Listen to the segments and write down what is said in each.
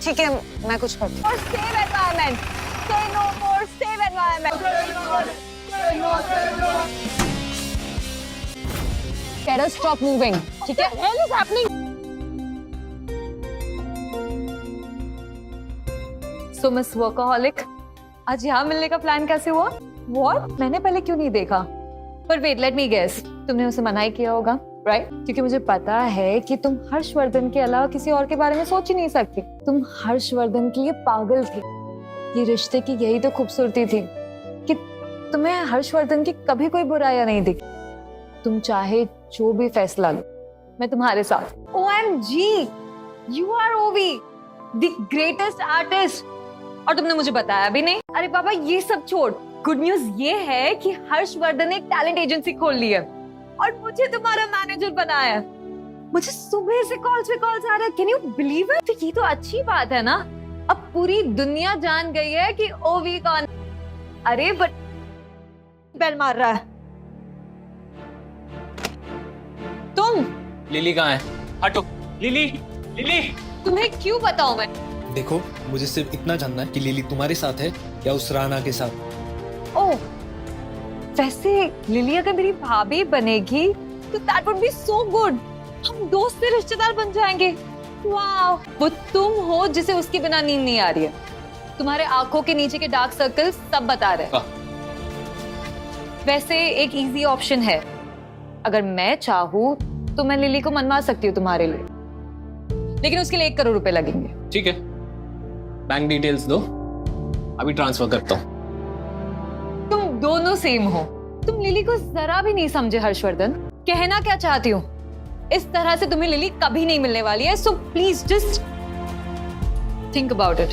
ठीक है, मैं कुछ करती हूँ। और save environment, say no more, save environment. Better stop moving, ठीक है? What is happening? So Miss Workaholic, आज यहाँ मिलने का प्लान कैसे हुआ? What? मैंने पहले क्यों नहीं देखा? पर वेट, लेट मी गेस, तुमने उसे मना ही किया होगा, राइट? क्योंकि मुझे पता है कि तुम हर्षवर्धन के अलावा किसी और के बारे में सोच ही नहीं सकती। तुम हर्षवर्धन के लिए पागल थी। ये रिश्ते की यही तो खूबसूरती थी कि तुम्हें हर्षवर्धन की कभी कोई बुराई नहीं दिखी। तुम चाहे जो भी फैसला लो, मैं तुम्हारे साथ। OMG, you are OV, the greatest artist। और तुमने मुझे बताया भी नहीं। अरे बाबा, ये सब छोड़, गुड न्यूज ये है कि हर्षवर्धन ने एक टैलेंट एजेंसी खोल ली है और मुझे तुम्हारा मैनेजर बनाया है। मुझे सुबह से कॉल्स पे कॉल्स आ रहा है, कैन यू बिलीव इट? तो ये तो अच्छी बात है ना, अब पूरी दुनिया जान गई है कि ओवी कौन। अरे बट बेल मार रहा है। तुम लिली कहाँ है? हटो। Lily, lily. तुम्हें क्यों बताऊं मैं? देखो, मुझे सिर्फ इतना जानना है कि लिली तुम्हारे साथ है या उस राना के साथ। ओह, वैसे लिली अगर मेरी भाभी बनेगी तो that would be so good. हम दोस्त से रिश्तेदार बन जाएंगे। वाह, वो तुम हो जिसे उसके बिना नींद नहीं आ रही है। तुम्हारे आंखों के नीचे के डार्क सर्कल्स सब बता रहे हैं। वैसे एक इजी ऑप्शन है, अगर मैं चाहूँ तो मैं लिली को मनवा सकती हूँ तुम्हारे लिए, लेकिन उसके लिए 1 करोड़ रुपए लगेंगे। ठीक है, बैंक डिटेल्स दो, अभी ट्रांसफर करता हूँ। तुम दोनों सेम हो। तुम लिली को जरा भी नहीं समझे हर्षवर्धन। कहना क्या चाहती हूँ, इस तरह से तुम्हें लिली कभी नहीं मिलने वाली है। So please just think about it.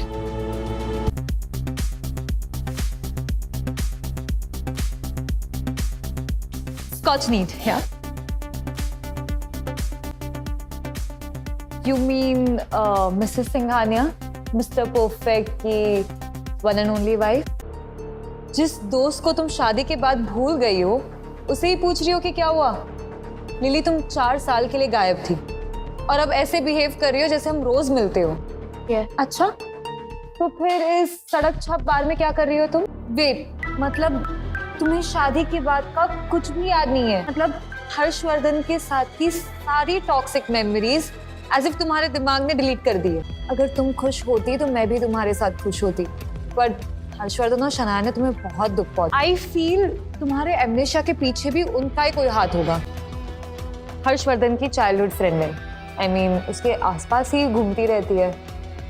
Scotch need, या? You mean Mrs. Singhania, Mr. Perfect की one and only wife? जिस दोस्त को तुम शादी के बाद भूल गई हो, उसे ही पूछ रही हो कि क्या हुआ? लिली, तुम 4 साल के लिए गायब थी और अब ऐसे बिहेव कर रही हो जैसे हम रोज मिलते हो। अच्छा, तो फिर इस सड़क छाप बार में क्या कर रही हो तुम? वेट, मतलब तुम्हें शादी के बाद का कुछ भी याद नहीं है? मतलब हर्षवर्धन के साथ की सारी टॉक्सिक मेमोरीज एज इफ तुम्हारे दिमाग ने डिलीट कर दी है। अगर तुम खुश होती तो मैं भी तुम्हारे साथ खुश होती, बट हर्षवर्धन और शनाया ने तुम्हें बहुत दुख पहुंचा। आई फील तुम्हारे एमनेशिया के पीछे भी उनका ही कोई हाथ होगा। हर्षवर्धन की चाइल्डहुड फ्रेंड है, आई मीन उसके आसपास ही घूमती रहती है।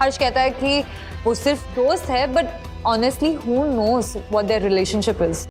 हर्ष कहता है कि वो सिर्फ दोस्त है, but honestly who knows what their relationship is.